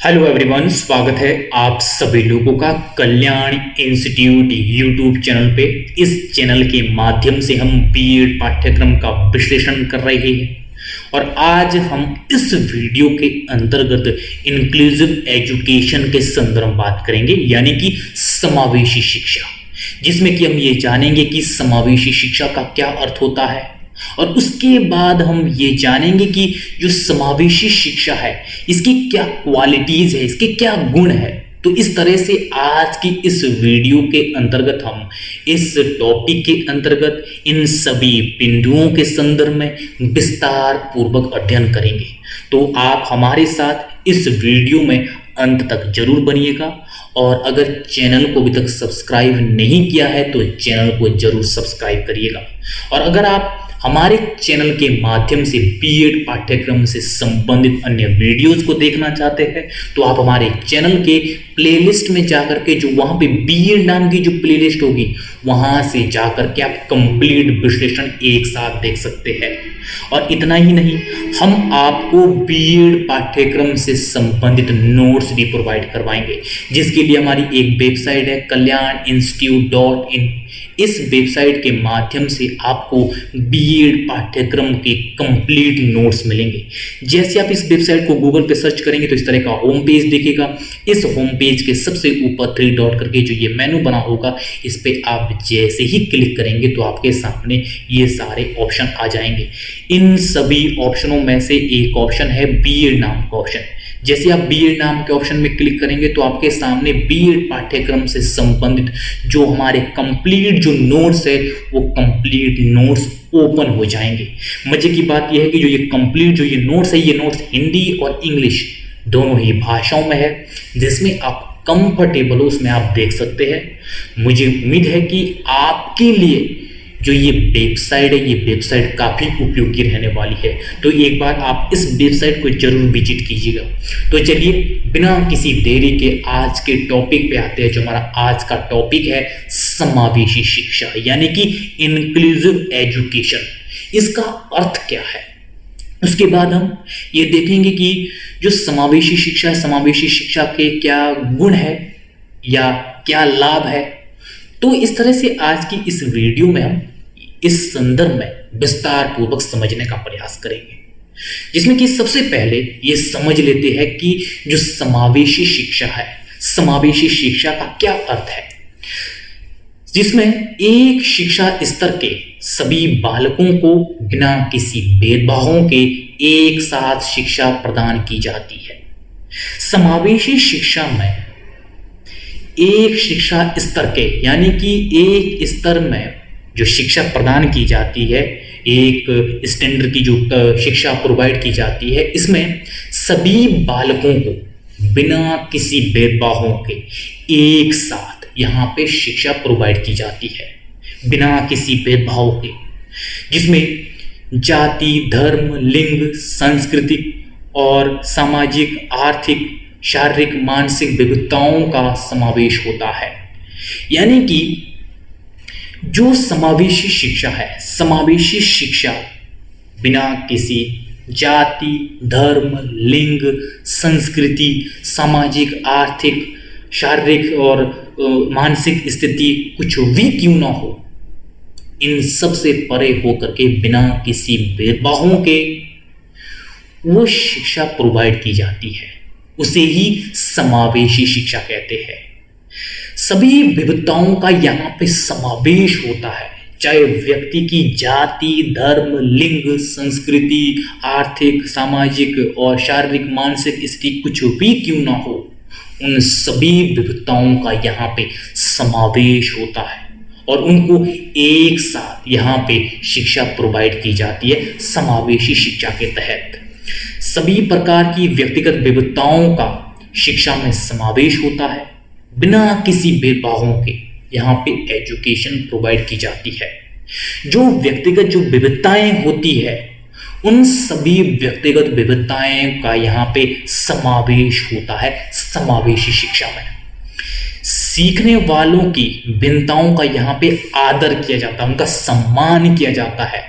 Hello everyone, स्वागत है आप सभी लोगों का कल्याण इंस्टीट्यूट यूट्यूब चैनल पे। इस चैनल के माध्यम से हम बीएड पाठ्यक्रम का विश्लेषण कर रहे हैं और आज हम इस वीडियो के अंतर्गत इंक्लूसिव एजुकेशन के संदर्भ में बात करेंगे, यानी कि समावेशी शिक्षा, जिसमें कि हम ये जानेंगे कि समावेशी शिक्षा का क्या अर्थ होता है और उसके बाद हम ये जानेंगे कि जो समावेशी शिक्षा है इसकी क्या क्वालिटीज है, इसके क्या गुण है। तो इस तरह से आज की इस वीडियो के अंतर्गत हम इस टॉपिक के अंतर्गत इन सभी बिंदुओं के संदर्भ में विस्तार पूर्वक अध्ययन करेंगे। तो आप हमारे साथ इस वीडियो में अंत तक जरूर बनिएगा और अगर चैनल को अभी तक सब्सक्राइब नहीं किया है तो चैनल को जरूर सब्सक्राइब करिएगा। और अगर आप हमारे चैनल के माध्यम से बीएड पाठ्यक्रम से संबंधित अन्य वीडियोस को देखना चाहते हैं तो आप हमारे चैनल के प्लेलिस्ट में जाकर के, जो वहां पे बीएड नाम की जो प्लेलिस्ट होगी वहां से जाकर के आप कंप्लीट विश्लेषण एक साथ देख सकते हैं। और इतना ही नहीं, हम आपको बीएड पाठ्यक्रम से संबंधित नोट्स भी प्रोवाइड करवाएंगे, जिसके लिए हमारी एक वेबसाइट है kalyaninstitute.in। इस वेबसाइट के माध्यम से आपको बीएड पाठ्यक्रम के कंप्लीट नोट्स मिलेंगे। जैसे आप इस वेबसाइट को गूगल पे सर्च करेंगे तो इस तरह का होम पेज दिखेगा। इस होम पेज के सबसे ऊपर 3 डॉट करके जो ये मेनू बना होगा, इस पे आप जैसे ही क्लिक करेंगे तो आपके सामने ये सारे ऑप्शन आ जाएंगे। इन सभी ऑप्शनों में से एक ऑप्शन है बीएड नाम का ऑप्शन। जैसे आप बीएड नाम के ऑप्शन में क्लिक करेंगे तो आपके सामने बीएड पाठ्यक्रम से संबंधित जो हमारे कंप्लीट जो नोट्स है वो कंप्लीट नोट्स ओपन हो जाएंगे। मजे की बात यह है कि जो ये कंप्लीट जो ये नोट्स है, ये नोट्स हिंदी और इंग्लिश दोनों ही भाषाओं में है, जिसमें आप कंफर्टेबल हो उसमें आप देख सकते हैं। मुझे उम्मीद है कि आपके लिए जो ये वेबसाइट है, ये वेबसाइट काफ़ी उपयोगी रहने वाली है। तो एक बार आप इस वेबसाइट को जरूर विजिट कीजिएगा। तो चलिए बिना किसी देरी के आज के टॉपिक पे आते हैं। जो हमारा आज का टॉपिक है समावेशी शिक्षा, यानी कि इंक्लूसिव एजुकेशन। इसका अर्थ क्या है, उसके बाद हम ये देखेंगे कि जो समावेशी शिक्षा है, समावेशी शिक्षा के क्या गुण है या क्या लाभ है। तो इस तरह से आज की इस वीडियो में हम इस संदर्भ में विस्तार पूर्वक समझने का प्रयास करेंगे, जिसमें कि सबसे पहले ये समझ लेते हैं कि जो समावेशी शिक्षा है, समावेशी शिक्षा का क्या अर्थ है, जिसमें एक शिक्षा स्तर के सभी बालकों को बिना किसी भेदभावों के एक साथ शिक्षा प्रदान की जाती है। समावेशी शिक्षा में एक शिक्षा स्तर के, यानी कि एक स्तर में जो शिक्षा प्रदान की जाती है, एक स्टैंडर्ड की जो शिक्षा प्रोवाइड की जाती है, इसमें सभी बालकों को बिना किसी भेदभावों के एक साथ यहाँ पे शिक्षा प्रोवाइड की जाती है, बिना किसी भेदभाव के, जिसमें जाति, धर्म, लिंग, सांस्कृतिक और सामाजिक, आर्थिक, शारीरिक, मानसिक विविधताओं का समावेश होता है। यानी कि जो समावेशी शिक्षा है, समावेशी शिक्षा बिना किसी जाति, धर्म, लिंग, संस्कृति, सामाजिक, आर्थिक, शारीरिक और मानसिक स्थिति कुछ भी क्यों ना हो, इन सब से परे होकर के बिना किसी भेदभावों के वो शिक्षा प्रोवाइड की जाती है, उसे ही समावेशी शिक्षा कहते हैं। सभी विविधताओं का यहाँ पे समावेश होता है, चाहे व्यक्ति की जाति, धर्म, लिंग, संस्कृति, आर्थिक, सामाजिक और शारीरिक, मानसिक स्थिति कुछ भी क्यों ना हो, उन सभी विविधताओं का यहाँ पे समावेश होता है और उनको एक साथ यहाँ पे शिक्षा प्रोवाइड की जाती है समावेशी शिक्षा के तहत। सभी प्रकार की व्यक्तिगत विविधताओं का शिक्षा में समावेश होता है, बिना किसी भेदभावों के यहाँ पे एजुकेशन प्रोवाइड की जाती है। जो व्यक्तिगत जो विविधताएं होती है, उन सभी व्यक्तिगत विविधताएं का यहाँ पे समावेश होता है समावेशी शिक्षा में। सीखने वालों की भिन्नताओं का यहाँ पे आदर किया जाता है, उनका सम्मान किया जाता है,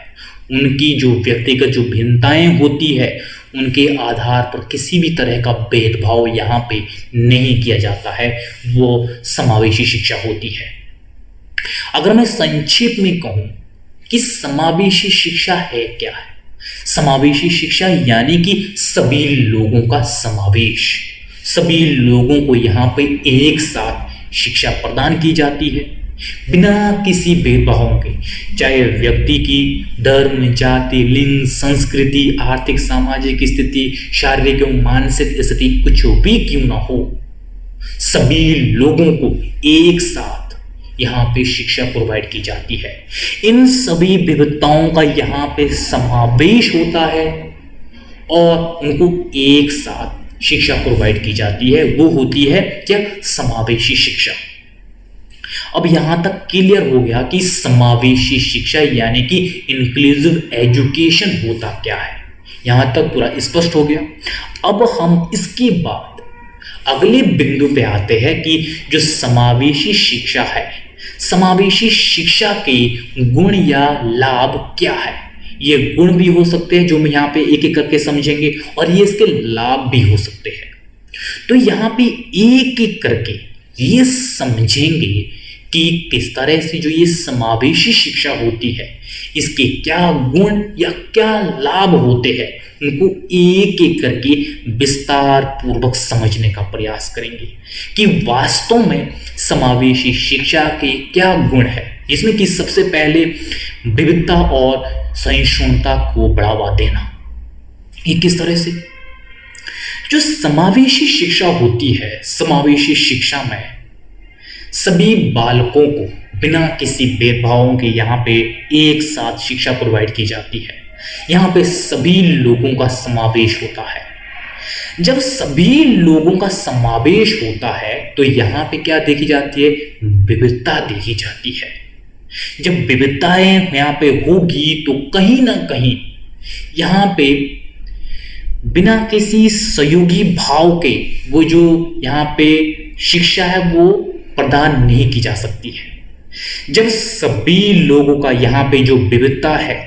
उनकी जो व्यक्तिगत जो भिन्नताएं होती है उनके आधार पर किसी भी तरह का भेदभाव यहाँ पे नहीं किया जाता है, वो समावेशी शिक्षा होती है। अगर मैं संक्षेप में कहूँ कि समावेशी शिक्षा है क्या है, समावेशी शिक्षा यानी कि सभी लोगों का समावेश, सभी लोगों को यहाँ पे एक साथ शिक्षा प्रदान की जाती है बिना किसी भेदभाव के, चाहे व्यक्ति की धर्म, जाति, लिंग, संस्कृति, आर्थिक सामाजिक स्थिति, शारीरिक एवं मानसिक स्थिति कुछ भी क्यों ना हो, सभी लोगों को एक साथ यहाँ पे शिक्षा प्रोवाइड की जाती है। इन सभी विविधताओं का यहाँ पे समावेश होता है और उनको एक साथ शिक्षा प्रोवाइड की जाती है, वो होती है क्या, समावेशी शिक्षा। अब यहाँ तक क्लियर हो गया कि समावेशी शिक्षा यानी कि इंक्लूसिव एजुकेशन होता क्या है, यहाँ तक पूरा स्पष्ट हो गया। अब हम इसके बाद अगले बिंदु पे आते हैं कि जो समावेशी शिक्षा है, समावेशी शिक्षा के गुण या लाभ क्या है। ये गुण भी हो सकते हैं जो हम यहाँ पे एक एक करके समझेंगे और ये इसके लाभ भी हो सकते हैं। तो यहाँ पे एक एक करके ये समझेंगे कि किस तरह से जो ये समावेशी शिक्षा होती है इसके क्या गुण या क्या लाभ होते हैं, उनको एक एक करके विस्तार पूर्वक समझने का प्रयास करेंगे कि वास्तव में समावेशी शिक्षा के क्या गुण है, जिसमें कि सबसे पहले विविधता और सहिष्णुता को बढ़ावा देना। ये किस तरह से, जो समावेशी शिक्षा होती है, समावेशी शिक्षा में सभी बालकों को बिना किसी भेदभाव के यहाँ पे एक साथ शिक्षा प्रोवाइड की जाती है। यहाँ पे सभी लोगों का समावेश होता है। जब सभी लोगों का समावेश होता है तो यहाँ पे क्या देखी जाती है, विविधता देखी जाती है। जब विविधताएं यहाँ पे होगी तो कहीं ना कहीं यहाँ पे बिना किसी सहयोगी भाव के वो जो यहाँ पे शिक्षा है वो प्रदान नहीं की जा सकती है। जब सभी लोगों का यहाँ पे जो विविधता है,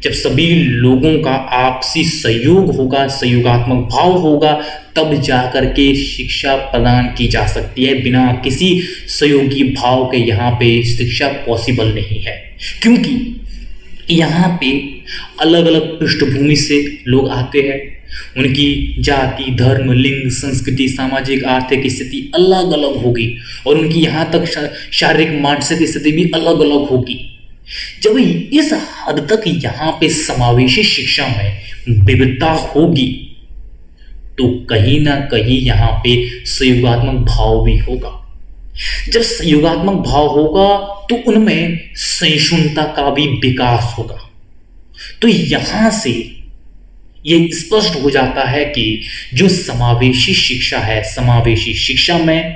जब सभी लोगों का आपसी सहयोग होगा, सहयोगात्मक भाव होगा, तब जाकर के शिक्षा प्रदान की जा सकती है। बिना किसी सहयोगी भाव के यहाँ पे शिक्षा पॉसिबल नहीं है, क्योंकि यहाँ पे अलग अलग पृष्ठभूमि से लोग आते हैं, उनकी जाति, धर्म, लिंग, संस्कृति, सामाजिक, आर्थिक स्थिति अलग अलग होगी और उनकी यहाँ तक शारीरिक, मानसिक स्थिति भी अलग अलग होगी। जब इस हद तक यहाँ पे समावेशी शिक्षा में विविधता होगी तो कहीं ना कहीं यहाँ पे सहयोगात्मक भाव भी होगा। जब सहयोगात्मक भाव होगा तो उनमें सहिष्णुता का भी विकास होगा। तो यहाँ से ये स्पष्ट हो जाता है कि जो समावेशी शिक्षा है, समावेशी शिक्षा में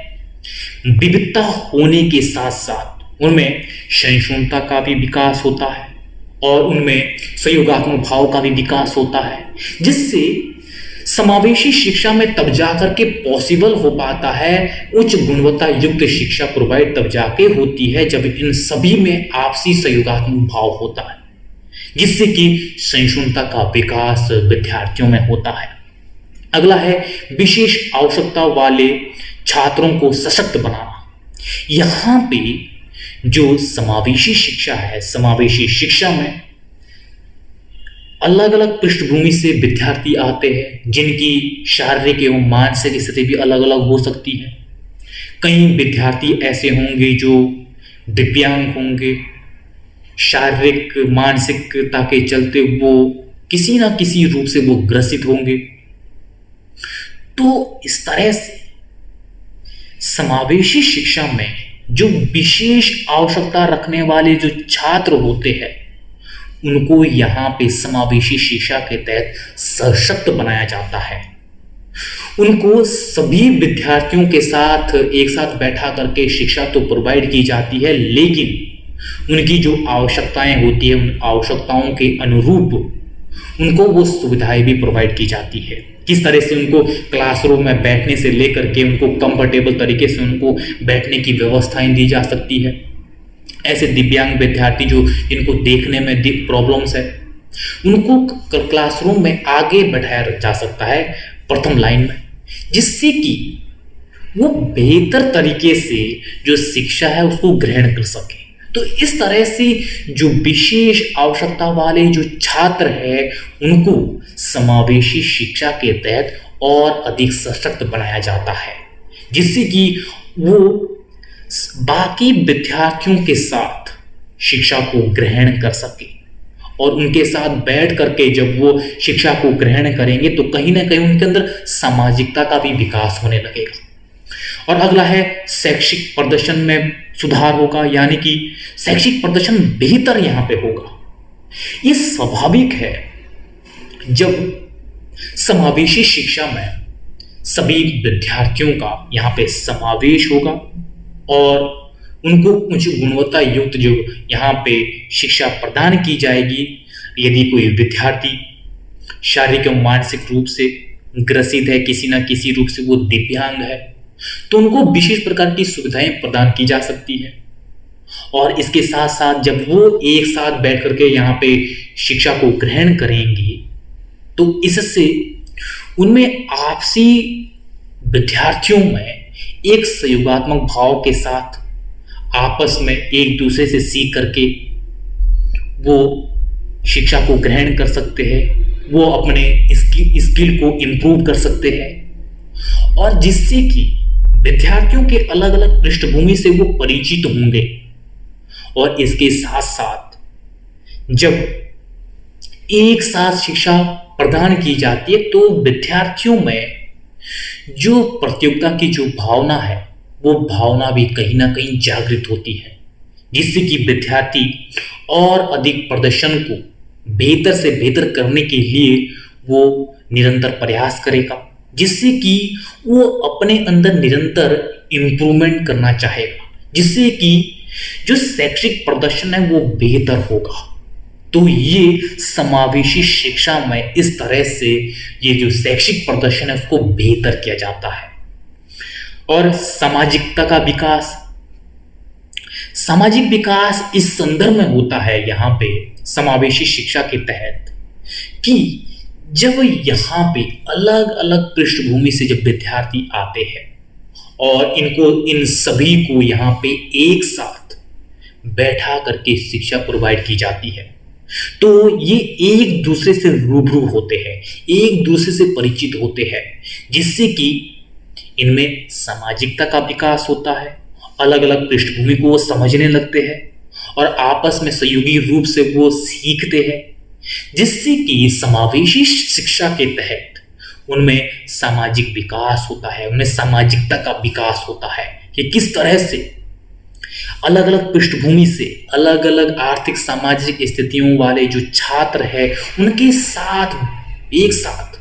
विविधता होने के साथ साथ उनमें सहिष्णुता का भी विकास होता है और उनमें सहयोगात्मक भाव का भी विकास होता है, जिससे समावेशी शिक्षा में तब जाकर के पॉसिबल हो पाता है, उच्च गुणवत्ता युक्त शिक्षा प्रोवाइड तब जाके होती है जब इन सभी में आपसी सहयोगात्मक भाव होता है, जिससे कि सहिष्णुता का विकास विद्यार्थियों में होता है। अगला है विशेष आवश्यकता वाले छात्रों को सशक्त बनाना। यहाँ पे जो समावेशी शिक्षा है, समावेशी शिक्षा में अलग अलग पृष्ठभूमि से विद्यार्थी आते हैं, जिनकी शारीरिक एवं मानसिक स्थिति भी अलग अलग हो सकती है। कई विद्यार्थी ऐसे होंगे जो दिव्यांग होंगे, शारीरिक मानसिकता के चलते वो किसी ना किसी रूप से वो ग्रसित होंगे। तो इस तरह से समावेशी शिक्षा में जो विशेष आवश्यकता रखने वाले जो छात्र होते हैं उनको यहाँ पे समावेशी शिक्षा के तहत सशक्त बनाया जाता है। उनको सभी विद्यार्थियों के साथ एक साथ बैठा करके शिक्षा तो प्रोवाइड की जाती है, लेकिन उनकी जो आवश्यकताएं होती है उन आवश्यकताओं के अनुरूप उनको वो सुविधाएं भी प्रोवाइड की जाती है। किस तरह से उनको क्लासरूम में बैठने से लेकर के उनको कंफर्टेबल तरीके से उनको बैठने की व्यवस्थाएं दी जा सकती है। ऐसे दिव्यांग विद्यार्थी जो इनको देखने में प्रॉब्लम्स है, उनको क्लासरूम में आगे बैठाया जा सकता है, प्रथम लाइन में, जिससे कि वो बेहतर तरीके से जो शिक्षा है उसको ग्रहण कर सके। तो इस तरह से जो विशेष आवश्यकता वाले जो छात्र है उनको समावेशी शिक्षा के तहत और अधिक सशक्त बनाया जाता है, जिससे कि वो बाकी विद्यार्थियों के साथ शिक्षा को ग्रहण कर सके। और उनके साथ बैठ करके जब वो शिक्षा को ग्रहण करेंगे तो कहीं ना कहीं उनके अंदर सामाजिकता का भी विकास होने लगेगा। और अगला है शैक्षिक प्रदर्शन में सुधार होगा, यानी कि शैक्षिक प्रदर्शन बेहतर यहां पे होगा। ये स्वाभाविक है, जब समावेशी शिक्षा में सभी विद्यार्थियों का यहाँ पे समावेश होगा और उनको उच्च गुणवत्ता युक्त जो यहाँ पे शिक्षा प्रदान की जाएगी। यदि कोई विद्यार्थी शारीरिक और मानसिक रूप से ग्रसित है, किसी न किसी रूप से वो दिव्यांग है, तो उनको विशेष प्रकार की सुविधाएं प्रदान की जा सकती है। और इसके साथ साथ जब वो एक साथ बैठ करके यहाँ पे शिक्षा को ग्रहण करेंगे तो इससे उनमें आपसी विद्यार्थियों में एक सहयोगात्मक भाव के साथ आपस में एक दूसरे से सीख करके वो शिक्षा को ग्रहण कर सकते हैं, वो अपने स्किल को इम्प्रूव कर सकते हैं, और जिससे कि विद्यार्थियों के अलग अलग पृष्ठभूमि से वो परिचित होंगे। और इसके साथ साथ जब एक साथ शिक्षा प्रदान की जाती है तो विद्यार्थियों में जो प्रतियोगिता की जो भावना है वो भावना भी कहीं ना कहीं जागृत होती है, जिससे कि विद्यार्थी और अधिक प्रदर्शन को बेहतर से बेहतर करने के लिए वो निरंतर प्रयास करेगा, जिससे कि वो अपने अंदर निरंतर इम्प्रूवमेंट करना चाहेगा, जिससे कि जो शैक्षिक प्रदर्शन है वो बेहतर होगा। तो ये समावेशी शिक्षा में इस तरह से ये जो शैक्षिक प्रदर्शन है उसको बेहतर किया जाता है। और सामाजिकता का विकास, सामाजिक विकास इस संदर्भ में होता है यहाँ पे समावेशी शिक्षा के तहत कि जब यहाँ पे अलग अलग पृष्ठभूमि से जब विद्यार्थी आते हैं और इन सभी को यहाँ पे एक साथ बैठा करके शिक्षा प्रोवाइड की जाती है, तो ये एक दूसरे से रूबरू होते हैं, एक दूसरे से परिचित होते हैं, जिससे कि इनमें सामाजिकता का विकास होता है, अलग अलग पृष्ठभूमि को वो समझने लगते हैं और आपस में सहयोगी रूप से वो सीखते हैं, जिससे कि समावेशी शिक्षा के तहत उनमें सामाजिक विकास होता है, उनमें सामाजिकता का विकास होता है कि किस तरह से अलग अलग पृष्ठभूमि से, अलग अलग आर्थिक सामाजिक स्थितियों वाले जो छात्र है उनके साथ एक साथ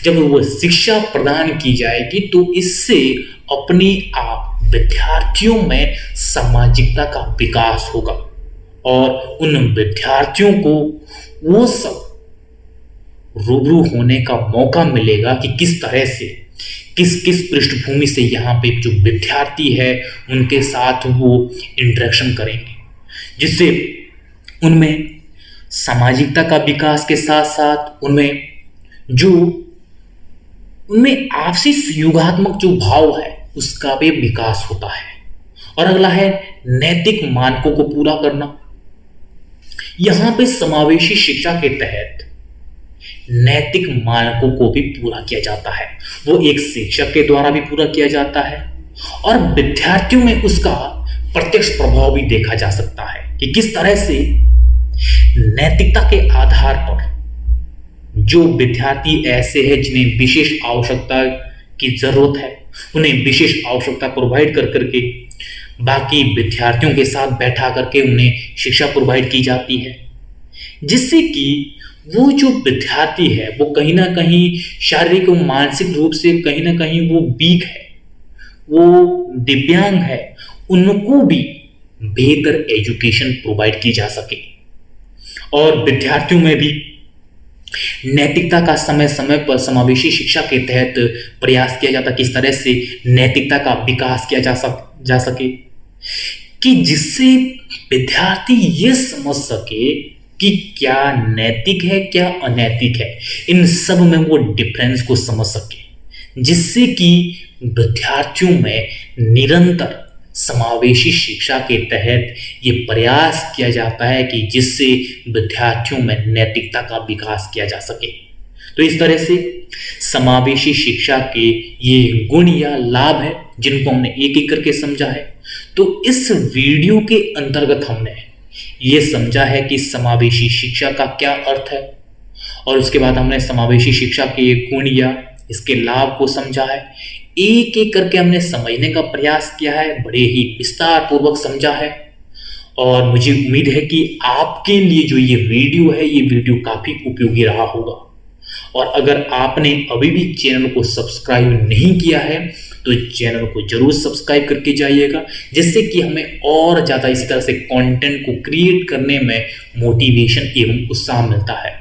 जब वो शिक्षा प्रदान की जाएगी तो इससे अपने आप विद्यार्थियों में सामाजिकता का विकास होगा और उन विद्यार्थियों को वो सब रूबरू होने का मौका मिलेगा कि किस तरह से किस किस पृष्ठभूमि से यहाँ पे जो विद्यार्थी है उनके साथ वो इंटरेक्शन करेंगे, जिससे उनमें सामाजिकता का विकास के साथ साथ उनमें आपसी सहयोगात्मक जो भाव है उसका भी विकास होता है। और अगला है नैतिक मानकों को पूरा करना। यहाँ पे समावेशी शिक्षा के तहत नैतिक मानकों को भी पूरा किया जाता है, वो एक शिक्षक के द्वारा भी पूरा किया जाता है और विद्यार्थियों में उसका प्रत्यक्ष प्रभाव भी देखा जा सकता है कि किस तरह से नैतिकता के आधार पर जो विद्यार्थी ऐसे हैं जिन्हें विशेष आवश्यकता की जरूरत है, उन्हें विशेष आवश्यकता प्रोवाइड कर करके बाकी विद्यार्थियों के साथ बैठा करके उन्हें शिक्षा प्रोवाइड की जाती है, जिससे कि वो जो विद्यार्थी है वो कहीं ना कहीं शारीरिक और मानसिक रूप से कहीं ना कहीं वो वीक है, वो दिव्यांग है, उनको भी बेहतर एजुकेशन प्रोवाइड की जा सके। और विद्यार्थियों में भी नैतिकता का समय समय पर समावेशी शिक्षा के तहत प्रयास किया जाता, किस तरह से नैतिकता का विकास किया जा सके कि जिससे विद्यार्थी ये समझ सके कि क्या नैतिक है क्या अनैतिक है, इन सब में वो डिफरेंस को समझ सके, जिससे कि विद्यार्थियों में निरंतर समावेशी शिक्षा के तहत ये प्रयास किया जाता है कि जिससे विद्यार्थियों में नैतिकता का विकास किया जा सके। तो इस तरह से समावेशी शिक्षा के ये गुण या लाभ है जिनको हमने एक एक करके समझा है। तो इस वीडियो के अंतर्गत हमने ये समझा है कि समावेशी शिक्षा का क्या अर्थ है, और उसके बाद हमने समावेशी शिक्षा के गुण या इसके लाभ को समझा है। एक एक करके हमने समझने का प्रयास किया है, बड़े ही विस्तार पूर्वक समझा है, और मुझे उम्मीद है कि आपके लिए जो ये वीडियो काफी उपयोगी रहा होगा। और अगर आपने अभी भी चैनल को सब्सक्राइब नहीं किया है तो चैनल को जरूर सब्सक्राइब करके जाइएगा, जिससे कि हमें और ज़्यादा इसी तरह से कंटेंट को क्रिएट करने में मोटिवेशन एवं उत्साह मिलता है।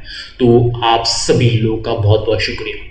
तो आप सभी लोगों का बहुत बहुत शुक्रिया।